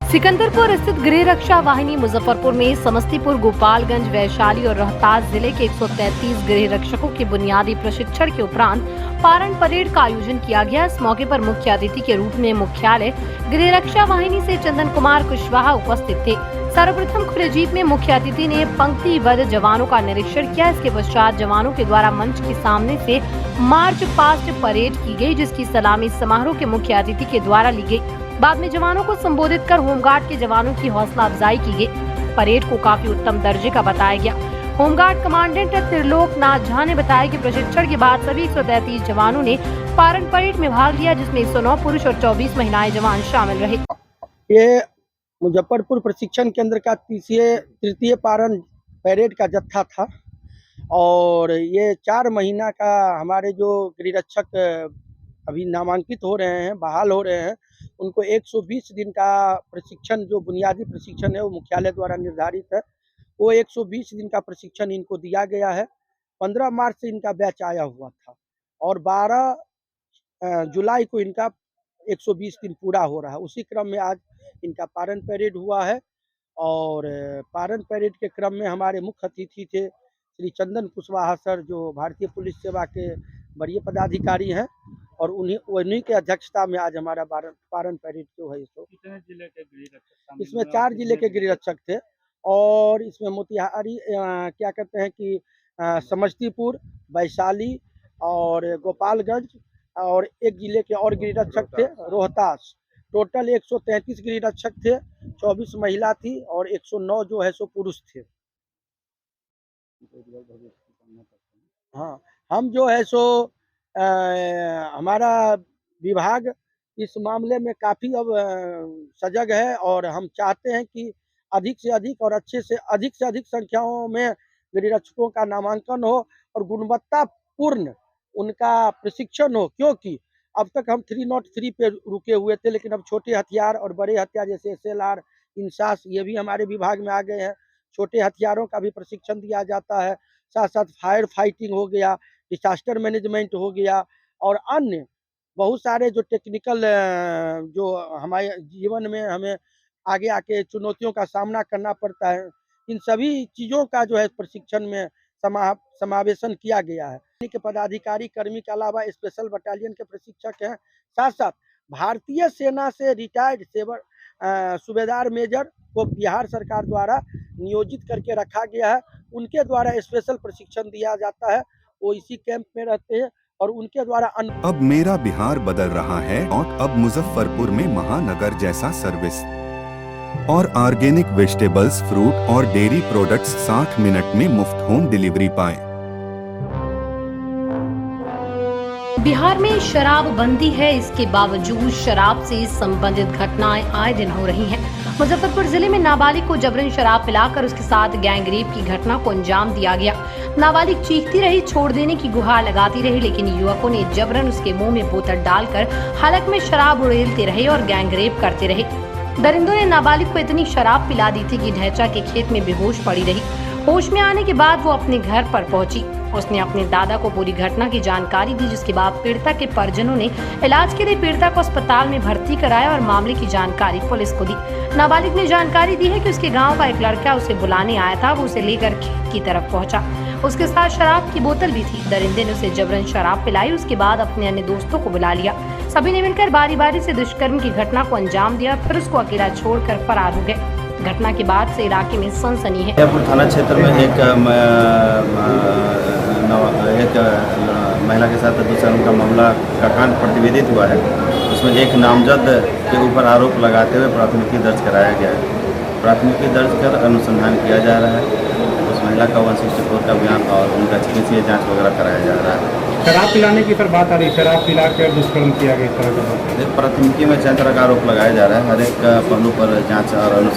सिकंदरपुर स्थित गृह रक्षा वाहिनी मुजफ्फरपुर में समस्तीपुर, गोपालगंज, वैशाली और रोहतास जिले के 133 गृह रक्षकों के बुनियादी प्रशिक्षण के उपरांत पारण परेड का आयोजन किया गया। इस मौके पर मुख्य अतिथि के रूप में मुख्यालय गृह रक्षा वाहिनी से चंदन कुमार कुशवाहा उपस्थित थे। सर्वप्रथम खुले जीप में मुख्य अतिथि ने पंक्तिबद्ध जवानों का निरीक्षण किया। इसके पश्चात जवानों के द्वारा मंच के सामने से मार्च पास्ट परेड की गई, जिसकी सलामी समारोह के मुख्य अतिथि के द्वारा ली गई। बाद में जवानों को संबोधित कर होमगार्ड के जवानों की हौसला अफजाई की गई। परेड को काफी उत्तम दर्जे का बताया गया। होमगार्ड कमांडेंट त्रिलोक नाथ झा ने बताया कि प्रशिक्षण के बाद सभी 133 जवानों ने पारण परेड में भाग लिया, जिसमें 109 पुरुष और 24 महिलाएं जवान शामिल रहे। ये मुजफ्फरपुर प्रशिक्षण केंद्र का तृतीय पारण परेड का जत्था था और ये 4 महीना का हमारे जो गृहरक्षक अभी नामांकित हो रहे हैं, बहाल हो रहे हैं, उनको 120 दिन का प्रशिक्षण, जो बुनियादी प्रशिक्षण है वो मुख्यालय द्वारा निर्धारित है, वो 120 दिन का प्रशिक्षण इनको दिया गया है। 15 मार्च से इनका बैच आया हुआ था और 12 जुलाई को इनका 120 दिन पूरा हो रहा है। उसी क्रम में आज इनका पारण परेड हुआ है और पारण परेड के क्रम में हमारे मुख्य अतिथि थे श्री चंदन कुशवाहा सर, जो भारतीय पुलिस सेवा के वरीय पदाधिकारी हैं और उन्हीं के अध्यक्षता में आज हमारा पारण परेड जो है कितने जिले के गृह रक्षक? इसमें 4 जिले के गृह रक्षक थे और इसमें मोतिहारी क्या कहते हैं कि समस्तीपुर, वैशाली और गोपालगंज और एक जिले के और गृह रक्षक थे रोहतास। टोटल 133 गृह रक्षक थे, 24 महिला थी और 109 जो है सो पुरुष थे। हाँ, हम जो है सो हमारा विभाग इस मामले में काफ़ी अब सजग है और हम चाहते हैं कि अधिक से अधिक और अच्छे से अधिक संख्याओं में गृहरक्षकों का नामांकन हो और गुणवत्तापूर्ण उनका प्रशिक्षण हो, क्योंकि अब तक हम 303 पे रुके हुए थे, लेकिन अब छोटे हथियार और बड़े हथियार जैसे SLR, इंसास ये भी हमारे विभाग में आ गए हैं। छोटे हथियारों का भी प्रशिक्षण दिया जाता है, साथ साथ फायर फाइटिंग हो गया, डिजास्टर मैनेजमेंट हो गया और अन्य बहुत सारे जो टेक्निकल जो हमारे जीवन में हमें आगे आके चुनौतियों का सामना करना पड़ता है, इन सभी चीज़ों का जो है प्रशिक्षण में समावेशन किया गया है। के पदाधिकारी कर्मी के अलावा स्पेशल बटालियन के प्रशिक्षक हैं, साथ साथ भारतीय सेना से रिटायर्ड सूबेदार मेजर को बिहार सरकार द्वारा नियोजित करके रखा गया है। उनके द्वारा स्पेशल प्रशिक्षण दिया जाता है, वो इसी कैंप में रहते हैं और उनके द्वारा अब मेरा बिहार बदल रहा है और अब मुजफ्फरपुर में महानगर जैसा सर्विस और ऑर्गेनिक वेजिटेबल्स, फ्रूट और डेयरी प्रोडक्ट्स 60 मिनट में मुफ्त होम डिलीवरी पाएं। बिहार में शराब बंदी है, इसके बावजूद शराब से संबंधित घटनाएं आए दिन हो रही हैं। मुजफ्फरपुर जिले में नाबालिग को जबरन शराब पिलाकर उसके साथ गैंगरेप की घटना को अंजाम दिया गया। नाबालिग चीखती रही, छोड़ देने की गुहार लगाती रही, लेकिन युवकों ने जबरन उसके मुंह में बोतल डालकर हलक में शराब उड़ेलते रहे और गैंगरेप करते रहे। दरिंदों ने नाबालिग को इतनी शराब पिला दी थी कि ढैंचा के खेत में बेहोश पड़ी रही। होश में आने के बाद वो अपने घर पर पहुंची। उसने अपने दादा को पूरी घटना की जानकारी दी, जिसके बाद पीड़िता के परिजनों ने इलाज के लिए पीड़िता को अस्पताल में भर्ती कराया और मामले की जानकारी पुलिस को दी। नाबालिग ने जानकारी दी है कि उसके गांव का एक लड़का उसे बुलाने आया था। वो उसे लेकर खेत की तरफ पहुंचा, उसके साथ शराब की बोतल भी थी। दरिंदे ने उसे जबरन शराब पिलाई, उसके बाद अपने अन्य दोस्तों को बुला लिया। सभी ने मिलकर बारी बारी से दुष्कर्म की घटना को अंजाम दिया, फिर उसको अकेला छोड़कर फरार हो गए। घटना के बाद से इलाके में सनसनी है। थाना क्षेत्र में एक महिला के साथ दुष्कर्म का मामला का कांड प्रतिवेदित हुआ है। उसमें एक नामजद के ऊपर आरोप लगाते हुए प्राथमिकी दर्ज कराया गया है। प्राथमिकी दर्ज कर अनुसंधान किया जा रहा है। उस महिला का 164 का बयान और उनका चिकित्सीय जांच वगैरह कराया जा रहा है। शराब पिलाने की फिर बात आ रही है, शराब पिला के दुष्कर्म किया गया इस तरह का? प्राथमिकी में 4 तरह का आरोप लगाया जा रहा है। हर एक पहलू पर जाँच और अनुसंधान